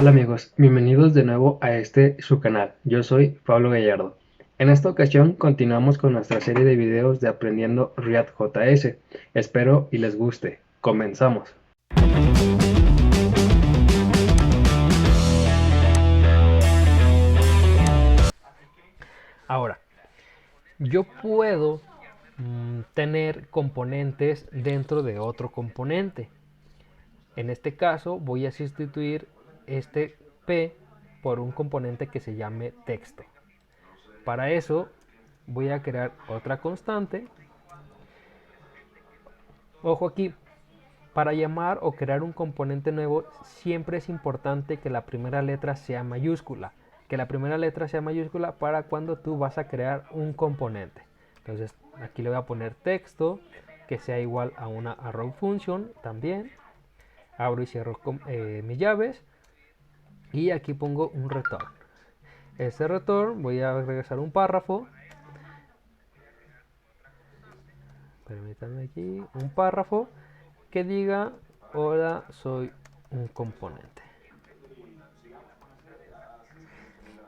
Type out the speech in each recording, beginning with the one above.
Hola amigos, bienvenidos de nuevo a su canal. Yo soy Pablo Gallardo. En esta ocasión continuamos con nuestra serie de videos de aprendiendo React JS. Espero y les guste. Comenzamos. Ahora, yo puedo tener componentes dentro de otro componente. En este caso voy a sustituir este P por un componente que se llame texto. Para eso voy a crear otra constante. Ojo aquí, para llamar o crear un componente nuevo siempre es importante que la primera letra sea mayúscula. Que la primera letra sea mayúscula para cuando tú vas a crear un componente. Entonces aquí le voy a poner texto que sea igual a una arrow function también. Abro y cierro mis llaves. Y aquí pongo un return. Este return voy a regresar un párrafo. Permítanme aquí un párrafo que diga hola, soy un componente.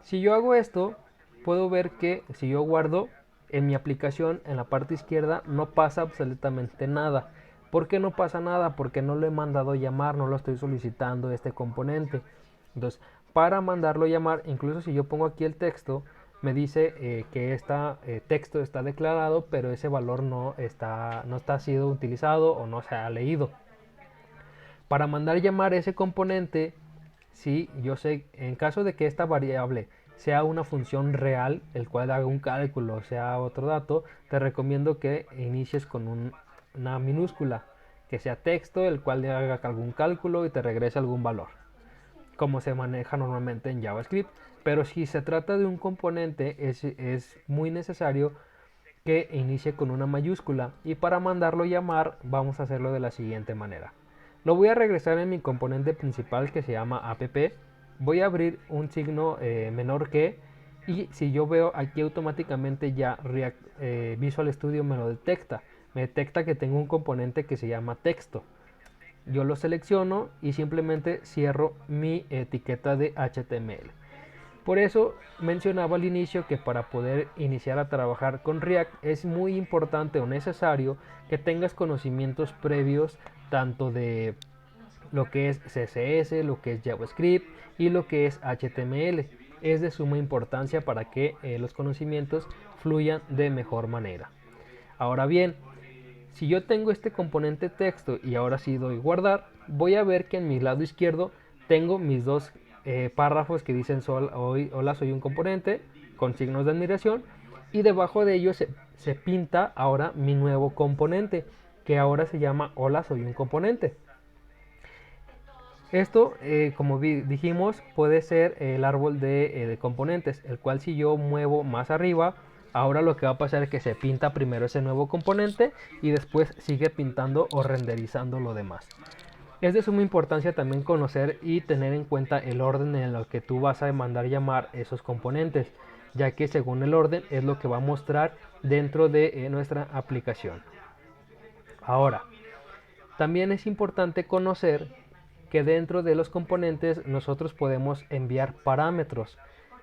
Si yo hago esto, puedo ver que si yo guardo en mi aplicación, en la parte izquierda no pasa absolutamente nada. ¿Por qué no pasa nada? Porque no lo he mandado llamar, no lo estoy solicitando este componente. Entonces, para mandarlo llamar, incluso si yo pongo aquí el texto, me dice que este texto está declarado, pero ese valor no está sido utilizado o no se ha leído. Para mandar llamar ese componente, sí, yo sé, en caso de que esta variable sea una función real, el cual haga un cálculo, sea otro dato, te recomiendo que inicies con una minúscula, que sea texto, el cual haga algún cálculo y te regrese algún valor, como se maneja normalmente en JavaScript. Pero si se trata de un componente, es muy necesario que inicie con una mayúscula, y para mandarlo llamar vamos a hacerlo de la siguiente manera. Lo voy a regresar en mi componente principal que se llama app. Voy a abrir un signo menor que, y si yo veo aquí automáticamente ya Visual Studio me lo detecta. Me detecta que tengo un componente que se llama texto. Yo lo selecciono y simplemente cierro mi etiqueta de HTML. Por eso mencionaba al inicio que para poder iniciar a trabajar con React es muy importante o necesario que tengas conocimientos previos tanto de lo que es CSS, lo que es JavaScript y lo que es HTML. Es de suma importancia para que los conocimientos fluyan de mejor manera. Ahora bien, si yo tengo este componente texto y ahora sí doy guardar, voy a ver que en mi lado izquierdo tengo mis dos párrafos que dicen hola, soy un componente con signos de admiración, y debajo de ellos se pinta ahora mi nuevo componente que ahora se llama hola, soy un componente. Esto, como dijimos, puede ser el árbol de componentes, el cual si yo muevo más arriba, ahora lo que va a pasar es que se pinta primero ese nuevo componente y después sigue pintando o renderizando lo demás. Es de suma importancia también conocer y tener en cuenta el orden en el que tú vas a mandar llamar esos componentes, ya que según el orden es lo que va a mostrar dentro de nuestra aplicación. Ahora, también es importante conocer que dentro de los componentes nosotros podemos enviar parámetros.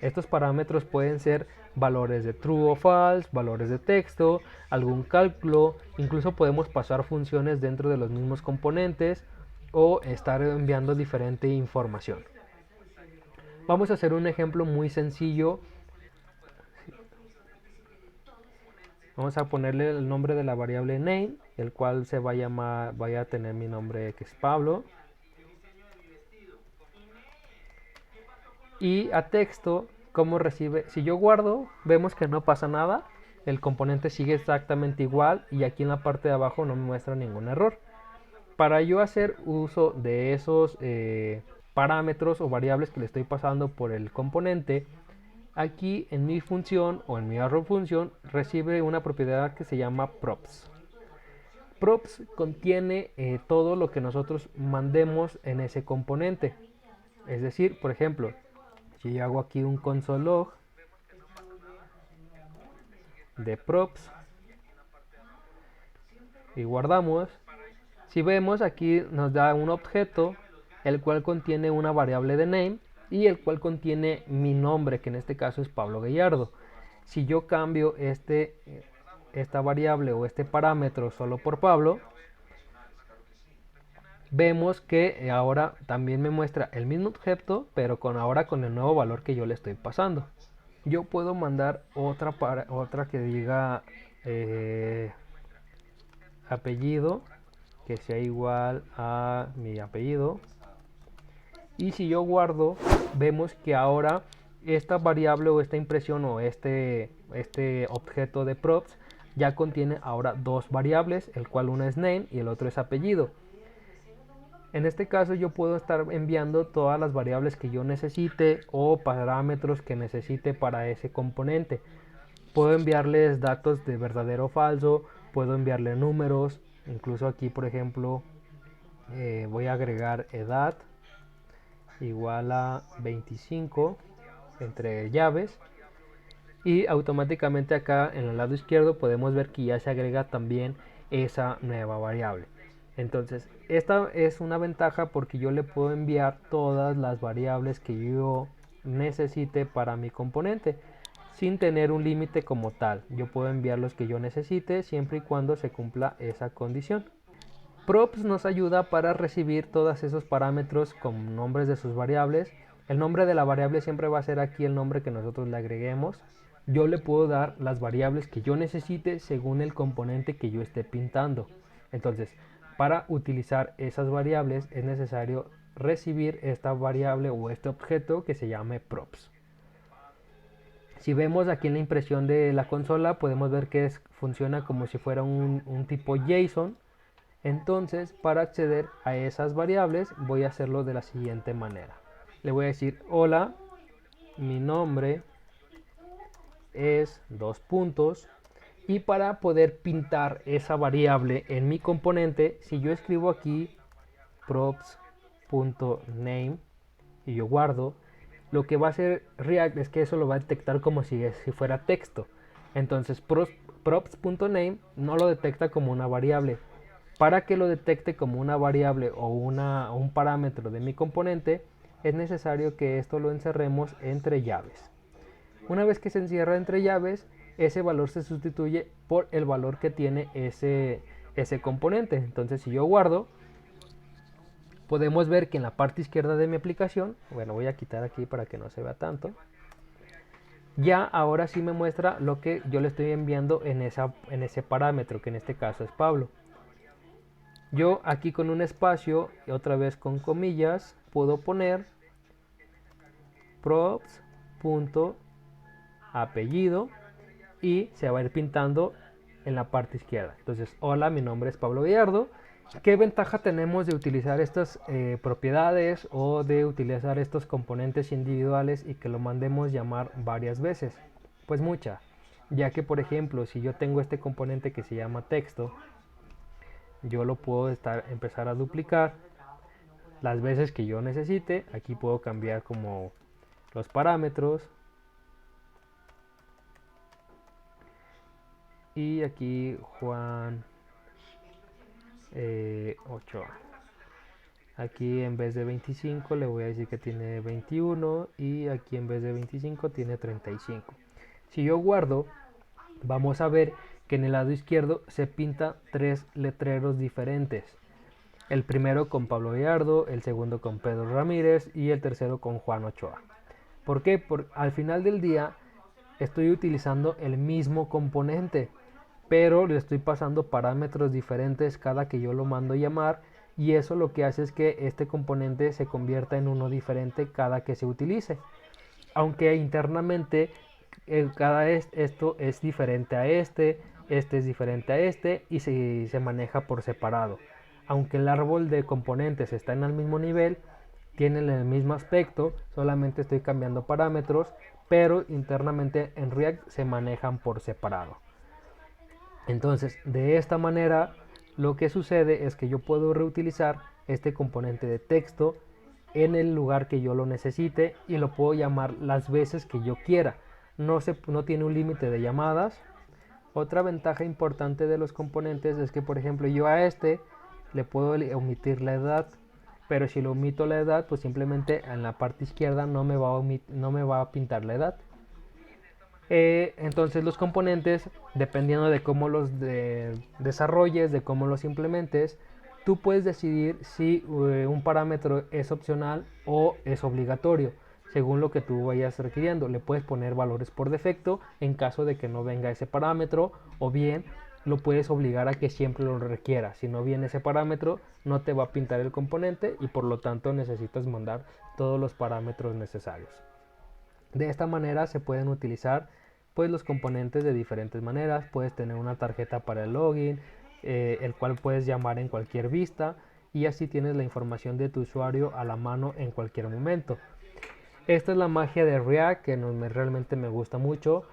Estos parámetros pueden ser valores de true o false, valores de texto, algún cálculo, incluso podemos pasar funciones dentro de los mismos componentes o estar enviando diferente información. Vamos a hacer un ejemplo muy sencillo. Vamos a ponerle el nombre de la variable name, el cual se va a llamar, vaya a tener mi nombre que es Pablo. Y a texto, ¿cómo recibe? Si yo guardo, vemos que no pasa nada. El componente sigue exactamente igual y aquí en la parte de abajo no me muestra ningún error. Para yo hacer uso de esos parámetros o variables que le estoy pasando por el componente, aquí en mi función o en mi arrow function recibe una propiedad que se llama props. Props contiene todo lo que nosotros mandemos en ese componente. Es decir, por ejemplo, si yo hago aquí un console log de props y guardamos, si vemos aquí nos da un objeto el cual contiene una variable de name y el cual contiene mi nombre, que en este caso es Pablo Gallardo. Si yo cambio esta variable o este parámetro solo por Pablo, vemos que ahora también me muestra el mismo objeto, pero ahora con el nuevo valor que yo le estoy pasando. Yo puedo mandar otra que diga apellido, que sea igual a mi apellido. Y si yo guardo, vemos que ahora esta variable o esta impresión o este objeto de props ya contiene ahora dos variables, el cual una es name y el otro es apellido. En este caso yo puedo estar enviando todas las variables que yo necesite o parámetros que necesite para ese componente. Puedo enviarles datos de verdadero o falso, puedo enviarle números, incluso aquí por ejemplo voy a agregar edad igual a 25 entre llaves y automáticamente acá en el lado izquierdo podemos ver que ya se agrega también esa nueva variable. Entonces esta es una ventaja porque yo le puedo enviar todas las variables que yo necesite para mi componente sin tener un límite como tal. Yo puedo enviar los que yo necesite siempre y cuando se cumpla esa condición. Props nos ayuda para recibir todos esos parámetros con nombres de sus variables. El nombre de la variable siempre va a ser aquí el nombre que nosotros le agreguemos. Yo le puedo dar las variables que yo necesite según el componente que yo esté pintando. Entonces, para utilizar esas variables es necesario recibir esta variable o este objeto que se llame props. Si vemos aquí en la impresión de la consola, podemos ver que funciona como si fuera un tipo JSON. Entonces, para acceder a esas variables, voy a hacerlo de la siguiente manera. Le voy a decir, hola, mi nombre es ... Y para poder pintar esa variable en mi componente, si yo escribo aquí props.name y yo guardo, lo que va a hacer React es que eso lo va a detectar como si fuera texto. Entonces props.name no lo detecta como una variable. Para que lo detecte como una variable o un parámetro de mi componente, es necesario que esto lo encerremos entre llaves. Una vez que se encierra entre llaves, ese valor se sustituye por el valor que tiene ese componente. Entonces si yo guardo, podemos ver que en la parte izquierda de mi aplicación, bueno, voy a quitar aquí para que no se vea tanto, ya ahora sí me muestra lo que yo le estoy enviando en ese parámetro, que en este caso es Pablo. Yo aquí con un espacio y otra vez con comillas puedo poner props.apellido y se va a ir pintando en la parte izquierda. Entonces, hola, mi nombre es Pablo Gallardo. ¿Qué ventaja tenemos de utilizar estas propiedades o de utilizar estos componentes individuales y que lo mandemos llamar varias veces? Pues mucha, ya que por ejemplo, si yo tengo este componente que se llama texto, yo lo puedo empezar a duplicar las veces que yo necesite. Aquí puedo cambiar como los parámetros. Y aquí Juan Ochoa. Aquí en vez de 25 le voy a decir que tiene 21 y aquí en vez de 25 tiene 35. Si yo guardo, vamos a ver que en el lado izquierdo se pinta tres letreros diferentes. El primero con Pablo Gallardo, el segundo con Pedro Ramírez y el tercero con Juan Ochoa. ¿Por qué? Porque al final del día estoy utilizando el mismo componente, pero le estoy pasando parámetros diferentes cada que yo lo mando llamar, y eso lo que hace es que este componente se convierta en uno diferente cada que se utilice. Aunque internamente esto es diferente a este es diferente a este y se maneja por separado. Aunque el árbol de componentes está en el mismo nivel, tienen el mismo aspecto, solamente estoy cambiando parámetros, pero internamente en React se manejan por separado. Entonces, de esta manera, lo que sucede es que yo puedo reutilizar este componente de texto en el lugar que yo lo necesite y lo puedo llamar las veces que yo quiera. No tiene un límite de llamadas. Otra ventaja importante de los componentes es que, por ejemplo, yo a este le puedo omitir la edad pero si lo omito la edad, pues simplemente en la parte izquierda no me va a pintar la edad. Entonces los componentes, dependiendo de cómo los desarrolles, de cómo los implementes, tú puedes decidir si un parámetro es opcional o es obligatorio, según lo que tú vayas requiriendo. Le puedes poner valores por defecto en caso de que no venga ese parámetro, o bien lo puedes obligar a que siempre lo requiera. Si no viene ese parámetro, no te va a pintar el componente y por lo tanto necesitas mandar todos los parámetros necesarios. De esta manera se pueden utilizar pues los componentes de diferentes maneras. Puedes tener una tarjeta para el login, el cual puedes llamar en cualquier vista, y así tienes la información de tu usuario a la mano en cualquier momento. Esta es la magia de React que realmente me gusta mucho.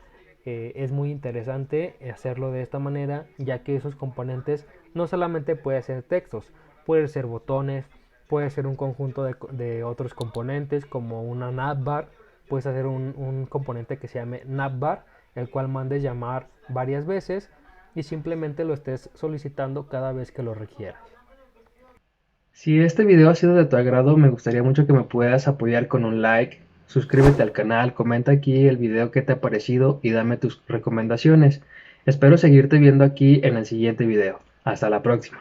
Es muy interesante hacerlo de esta manera, ya que esos componentes no solamente pueden ser textos, pueden ser botones, puede ser un conjunto de otros componentes como una navbar. Puedes hacer un componente que se llame navbar, el cual mandes llamar varias veces y simplemente lo estés solicitando cada vez que lo requieras. Si este video ha sido de tu agrado, me gustaría mucho que me puedas apoyar con un like, suscríbete al canal, comenta aquí el video que te ha parecido y dame tus recomendaciones. Espero seguirte viendo aquí en el siguiente video. Hasta la próxima.